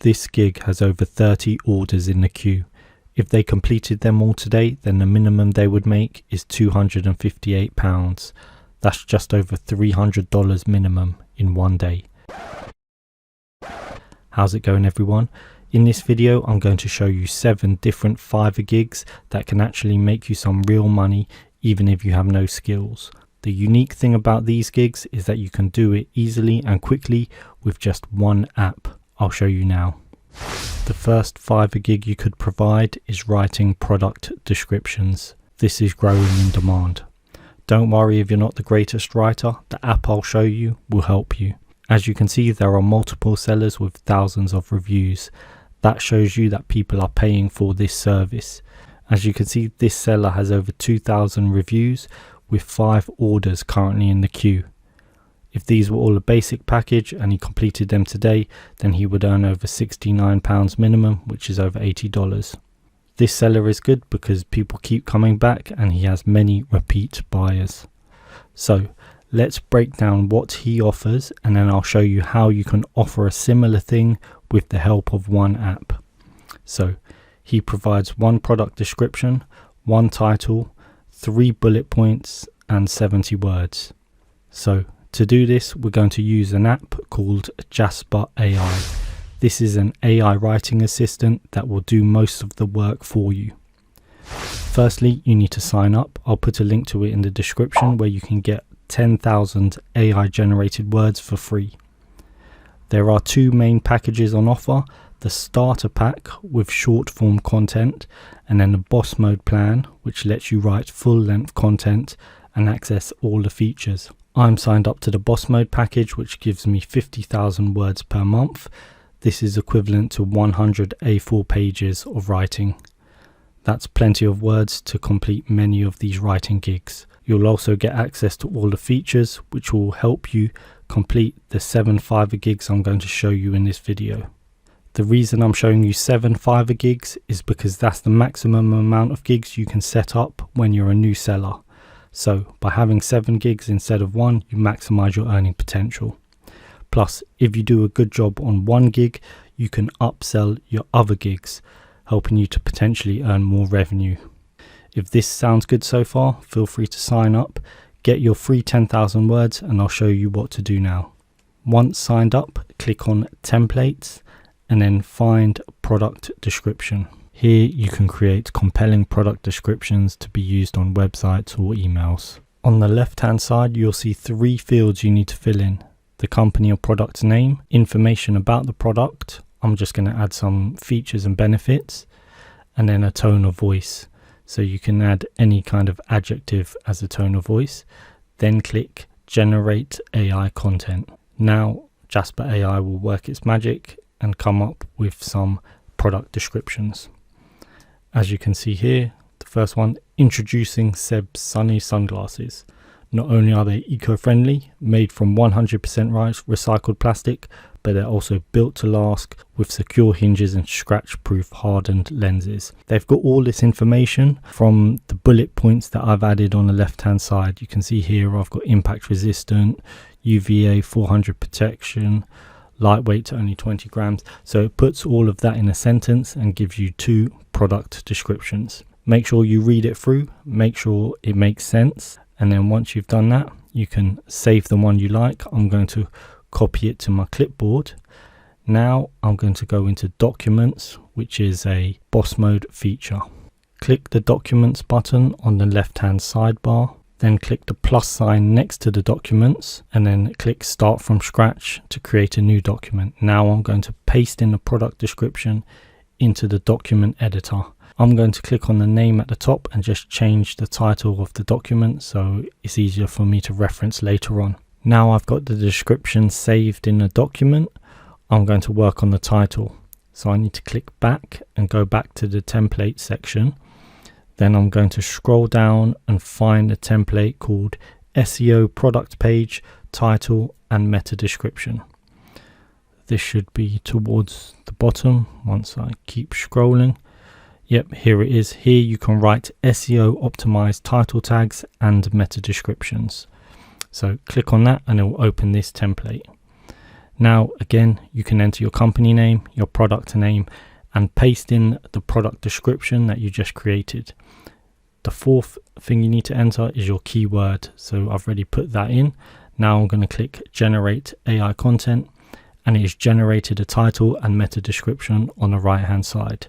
This gig has over 30 orders in the queue. If they completed them all today, then the minimum they would make is £258. That's just over $300 minimum in one day. How's it going, everyone? In this video, I'm going to show you 7 different Fiverr gigs that can actually make you some real money even if you have no skills. The unique thing about these gigs is that you can do it easily and quickly with just one app. I'll show you now. The first Fiverr gig you could provide is writing product descriptions. This is growing in demand. Don't worry if you're not the greatest writer, the app I'll show you will help you. As you can see, there are multiple sellers with thousands of reviews. That shows you that people are paying for this service. As you can see, this seller has over 2,000 reviews with 5 orders currently in the queue. If these were all a basic package and he completed them today, then he would earn over £69 minimum, which is over $80. This seller is good because people keep coming back and he has many repeat buyers. So let's break down what he offers, and then I'll show you how you can offer a similar thing with the help of one app. So he provides one product description, one title, 3 bullet points and 70 words. So to do this, we're going to use an app called Jasper AI. This is an AI writing assistant that will do most of the work for you. Firstly, you need to sign up. I'll put a link to it in the description where you can get 10,000 AI generated words for free. There are 2 main packages on offer: the starter pack with short form content, and then the boss mode plan, which lets you write full length content and access all the features. I'm signed up to the boss mode package, which gives me 50,000 words per month. This is equivalent to 100 A4 pages of writing. That's plenty of words to complete many of these writing gigs. You'll also get access to all the features, which will help you complete the 7 Fiverr gigs I'm going to show you in this video. The reason I'm showing you 7 Fiverr gigs is because that's the maximum amount of gigs you can set up when you're a new seller. So by having 7 gigs instead of 1, you maximize your earning potential. Plus, if you do a good job on one gig, you can upsell your other gigs, helping you to potentially earn more revenue. If this sounds good so far, feel free to sign up, get your free 10,000 words, and I'll show you what to do now. Once signed up, click on templates and then find product description. Here you can create compelling product descriptions to be used on websites or emails. On the left hand side, you'll see 3 fields you need to fill in: the company or product name, information about the product, I'm just going to add some features and benefits, and then a tone of voice. So you can add any kind of adjective as a tone of voice. Then click generate AI content. Now Jasper AI will work its magic and come up with some product descriptions. As you can see here, the first one, introducing Seb's sunny sunglasses. Not only are they eco-friendly, made from 100% recycled plastic, but they're also built to last with secure hinges and scratch-proof hardened lenses. They've got all this information from the bullet points that I've added on the left-hand side. You can see here I've got impact resistant, UVA 400 protection, lightweight to only 20 grams. So it puts all of that in a sentence and gives you 2 product descriptions. Make sure you read it through, make sure it makes sense, and then once you've done that, you can save the one you like. I'm going to copy it to my clipboard. Now I'm going to go into documents, which is a boss mode feature. Click the documents button on the left hand sidebar, then click the plus sign next to the documents, and then click start from scratch to create a new document. Now I'm going to paste in the product description into the document editor. I'm going to click on the name at the top and just change the title of the document so it's easier for me to reference later on. Now I've got the description saved in the document, I'm going to work on the title. So I need to click back and go back to the template section. Then I'm going to scroll down and find a template called SEO product page, title and meta description. This should be towards the bottom once I keep scrolling. Yep, here it is. Here you can write SEO optimized title tags and meta descriptions. So click on that and it will open this template. Now again, you can enter your company name, your product name, and paste in the product description that you just created. The fourth thing you need to enter is your keyword. So I've already put that in. Now I'm going to click generate AI content, and it has generated a title and meta description on the right hand side.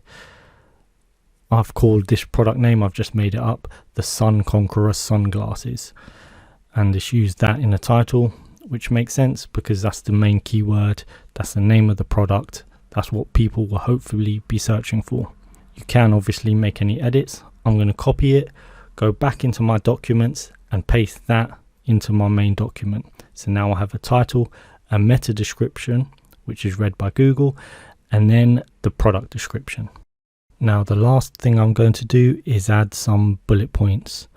I've called this product name, I've just made it up, the Sun Conqueror sunglasses, and it's used that in the title, which makes sense because that's the main keyword, that's the name of the product, that's what people will hopefully be searching for. You can obviously make any edits. I'm going to copy it, go back into my documents and paste that into my main document. So now I have a title, a meta description, which is read by Google, and then the product description. Now the last thing I'm going to do is add some bullet points.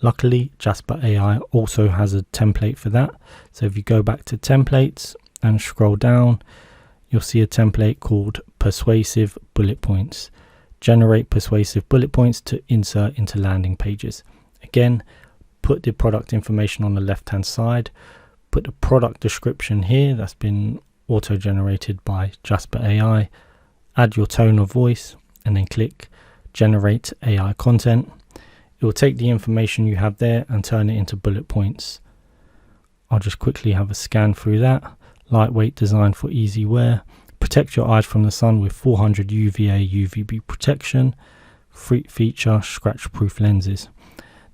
Luckily, Jasper AI also has a template for that. So if you go back to templates and scroll down, you'll see a template called persuasive bullet points. Generate persuasive bullet points to insert into landing pages. Again, put the product information on the left hand side, put the product description here that's been auto generated by Jasper AI, add your tone of voice, and then click generate AI content. It will take the information you have there and turn it into bullet points. I'll just quickly have a scan through that. Lightweight design for easy wear. Protect your eyes from the sun with 400 UVA UVB protection. Free feature scratch proof lenses.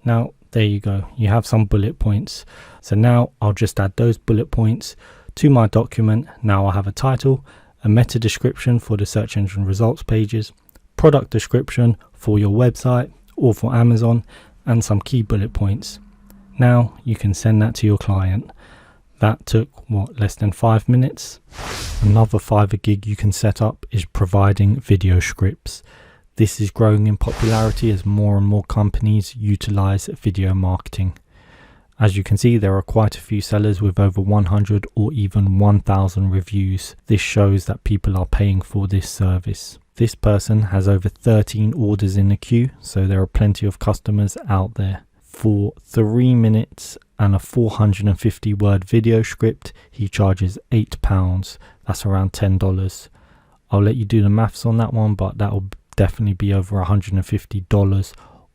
Now there you go, you have some bullet points. So now I'll just add those bullet points to my document. Now I have a title, a meta description for the search engine results pages, product description for your website or for Amazon, and some key bullet points. Now you can send that to your client. That took what, less than 5 minutes. Another Fiverr gig you can set up is providing video scripts. This is growing in popularity as more and more companies utilize video marketing. As you can see, there are quite a few sellers with over 100 or even 1,000 reviews. This shows that people are paying for this service. This person has over 13 orders in the queue, so there are plenty of customers out there. For 3 minutes and a 450 word video script, he charges £8. That's around $10. I'll let you do the maths on that one, but that will definitely be over $150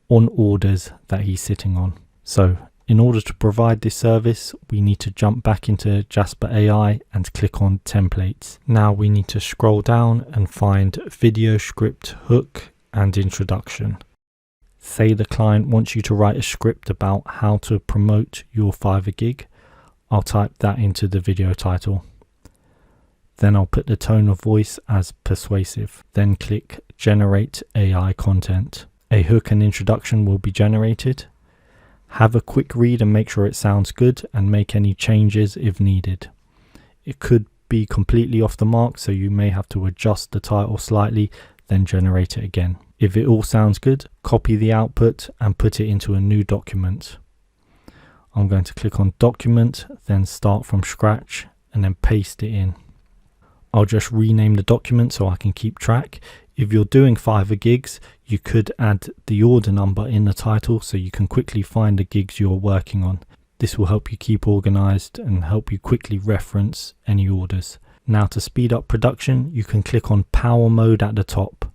on orders that he's sitting on. So in order to provide this service, we need to jump back into Jasper AI and click on templates. Now we need to scroll down and find video script hook and introduction. Say the client wants you to write a script about how to promote your Fiverr gig. I'll type that into the video title. Then I'll put the tone of voice as persuasive. Then click generate AI content. A hook and introduction will be generated. Have a quick read and make sure it sounds good, and make any changes if needed. It could be completely off the mark, so you may have to adjust the title slightly, then generate it again. If it all sounds good, copy the output and put it into a new document. I'm going to click on document, then start from scratch, and then paste it in. I'll just rename the document so I can keep track. If you're doing Fiverr gigs, you could add the order number in the title so you can quickly find the gigs you're working on. This will help you keep organized and help you quickly reference any orders. Now to speed up production, you can click on power mode at the top.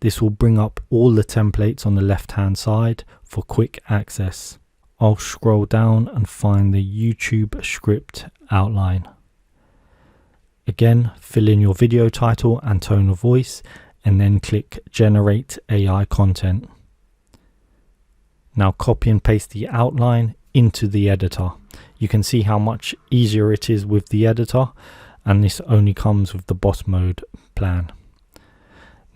This will bring up all the templates on the left hand side for quick access. I'll scroll down and find the YouTube script outline. Again, fill in your video title and tone of voice, and then click generate AI content. Now copy and paste the outline into the editor. You can see how much easier it is with the editor, and this only comes with the boss mode plan.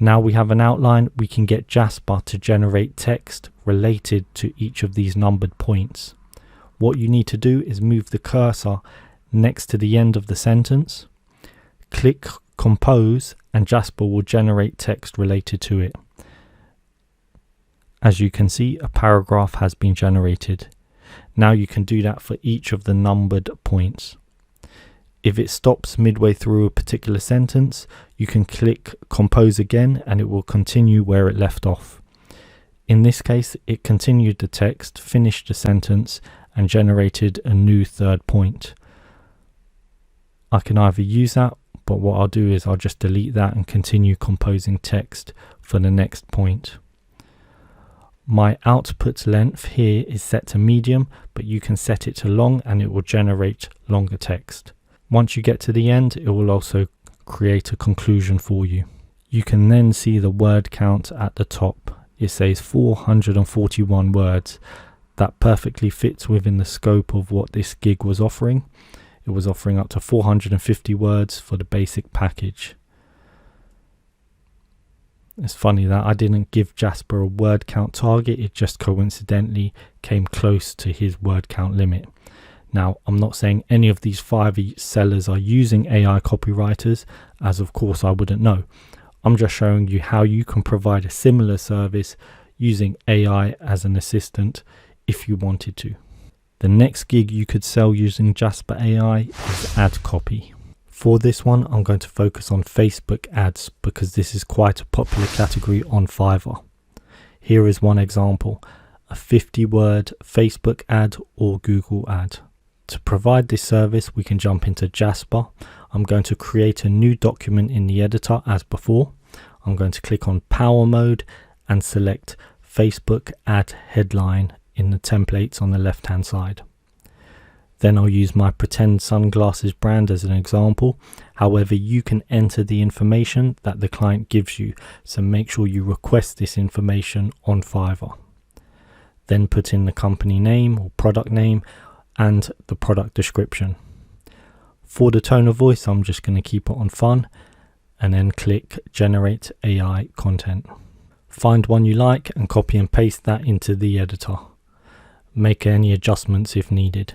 Now we have an outline, we can get Jasper to generate text related to each of these numbered points. What you need to do is move the cursor next to the end of the sentence, click compose, and Jasper will generate text related to it. As you can see, a paragraph has been generated. Now you can do that for each of the numbered points. If it stops midway through a particular sentence, you can click compose again and it will continue where it left off. In this case, it continued the text, finished the sentence, and generated a new third point. I can either use that, but what I'll do is I'll just delete that and continue composing text for the next point. My output length here is set to medium, but you can set it to long and it will generate longer text. Once you get to the end, it will also create a conclusion for you. You can then see the word count at the top. It says 441 words. That perfectly fits within the scope of what this gig was offering. It was offering up to 450 words for the basic package. It's funny that I didn't give Jasper a word count target, it just coincidentally came close to his word count limit. Now, I'm not saying any of these Fiverr sellers are using AI copywriters, as of course I wouldn't know. I'm just showing you how you can provide a similar service using AI as an assistant if you wanted to. The next gig you could sell using Jasper AI is ad copy. For this one, I'm going to focus on Facebook ads because this is quite a popular category on Fiverr. Here is one example, a 50-word Facebook ad or Google ad. To provide this service, we can jump into Jasper. I'm going to create a new document in the editor as before. I'm going to click on Power Mode and select Facebook ad headline in the templates on the left hand side. Then I'll use my pretend sunglasses brand as an example. However, you can enter the information that the client gives you, so make sure you request this information on Fiverr. Then put in the company name or product name and the product description. For the tone of voice, I'm just going to keep it on fun and then click Generate AI Content. Find one you like and copy and paste that into the editor. Make any adjustments if needed.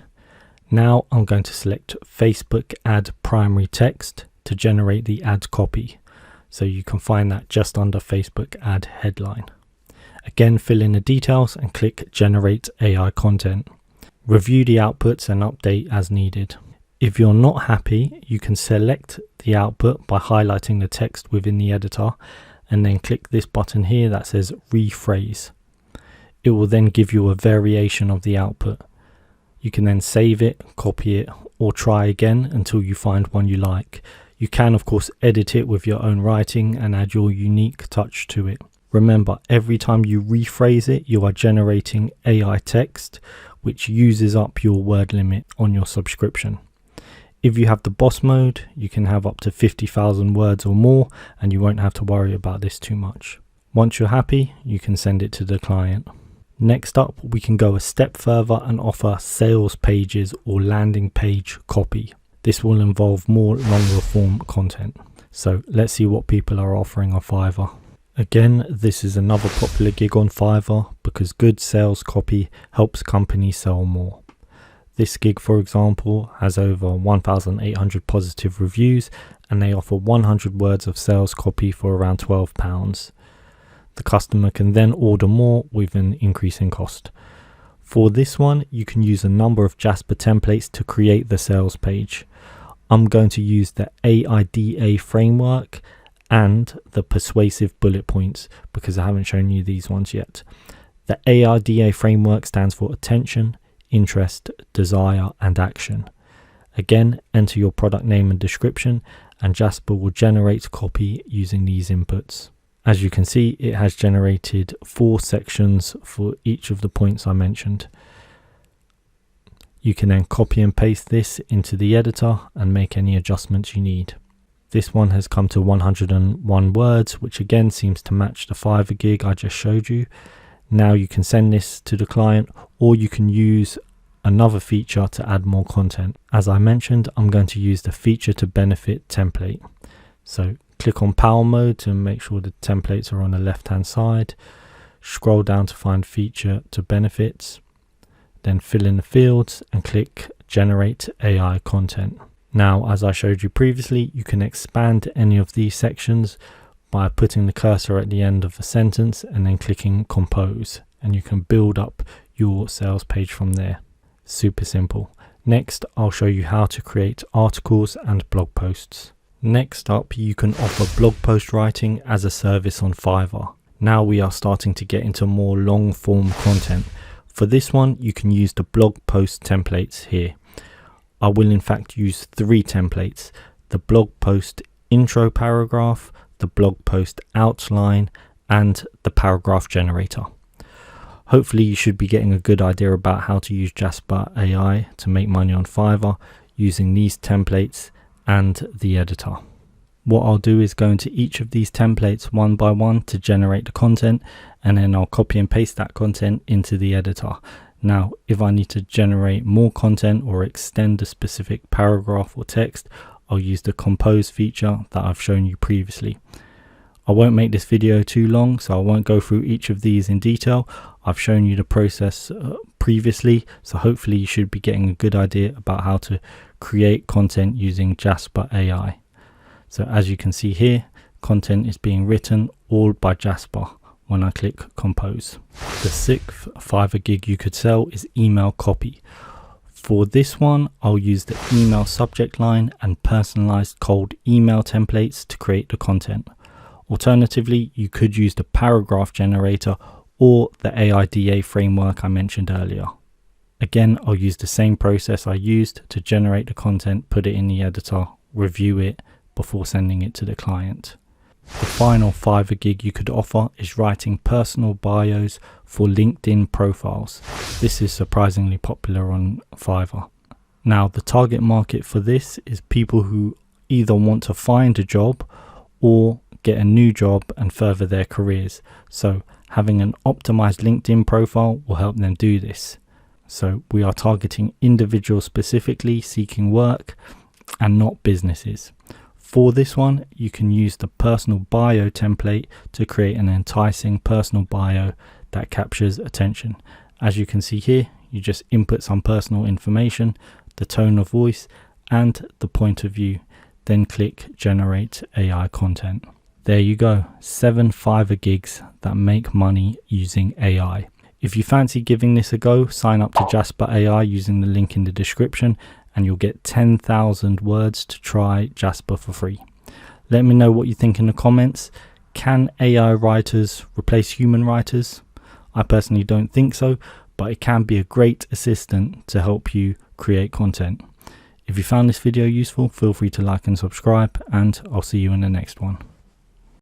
Now I'm going to select Facebook ad primary text to generate the ad copy. So you can find that just under Facebook ad headline. Again, fill in the details and click Generate AI Content. Review the outputs and update as needed. If you're not happy, you can select the output by highlighting the text within the editor and then click this button here that says rephrase. It will then give you a variation of the output. You can then save it, copy it, or try again until you find one you like. You can of course edit it with your own writing and add your unique touch to it. Remember, every time you rephrase it, you are generating AI text, which uses up your word limit on your subscription. If you have the boss mode, you can have up to 50,000 words or more, and you won't have to worry about this too much. Once you're happy, you can send it to the client. Next up, we can go a step further and offer sales pages or landing page copy. This will involve more longer form content. So let's see what people are offering on Fiverr. Again, this is another popular gig on Fiverr because good sales copy helps companies sell more. This gig, for example, has over 1,800 positive reviews and they offer 100 words of sales copy for around £12. The customer can then order more with an increase in cost. For this one, you can use a number of Jasper templates to create the sales page. I'm going to use the AIDA framework and the persuasive bullet points because I haven't shown you these ones yet. The AIDA framework stands for attention, interest, desire, and action. Again, enter your product name and description, and Jasper will generate copy using these inputs. As you can see, it has generated 4 sections for each of the points I mentioned. You can then copy and paste this into the editor and make any adjustments you need. This one has come to 101 words, which again seems to match the Fiverr gig I just showed you. Now you can send this to the client, or you can use another feature to add more content. As I mentioned, I'm going to use the feature to benefit template. So click on Power Mode to make sure the templates are on the left hand side. Scroll down to find Feature to Benefits. Then fill in the fields and click Generate AI Content. Now, as I showed you previously, you can expand any of these sections by putting the cursor at the end of a sentence and then clicking Compose. And you can build up your sales page from there. Super simple. Next, I'll show you how to create articles and blog posts. Next up, you can offer blog post writing as a service on Fiverr. Now we are starting to get into more long form content. For this one, you can use the blog post templates here. I will in fact use 3 templates: the blog post intro paragraph, the blog post outline, and the paragraph generator. Hopefully you should be getting a good idea about how to use Jasper AI to make money on Fiverr using these templates and the editor. What I'll do is go into each of these templates one by one to generate the content, and then I'll copy and paste that content into the editor. Now, if I need to generate more content or extend a specific paragraph or text, I'll use the compose feature that I've shown you previously. I won't make this video too long, so I won't go through each of these in detail. I've shown you the process previously, so hopefully you should be getting a good idea about how to create content using Jasper AI. So as you can see here, content is being written all by Jasper when I click compose. The 6th Fiverr gig you could sell is email copy. For this one, I'll use the email subject line and personalized cold email templates to create the content. Alternatively, you could use the paragraph generator or the AIDA framework I mentioned earlier. Again, I'll use the same process I used to generate the content, put it in the editor, review it before sending it to the client. The final Fiverr gig you could offer is writing personal bios for LinkedIn profiles. This is surprisingly popular on Fiverr. Now, the target market for this is people who either want to find a job or get a new job and further their careers. So having an optimized LinkedIn profile will help them do this. So we are targeting individuals specifically seeking work and not businesses. For this one, you can use the personal bio template to create an enticing personal bio that captures attention. As you can see here, you just input some personal information, the tone of voice, and the point of view. Then click generate AI content. There you go, 7 Fiverr gigs that make money using AI. If you fancy giving this a go, sign up to Jasper AI using the link in the description, and you'll get 10,000 words to try Jasper for free. Let me know what you think in the comments. Can AI writers replace human writers? I personally don't think so, but it can be a great assistant to help you create content. If you found this video useful, feel free to like and subscribe, and I'll see you in the next one.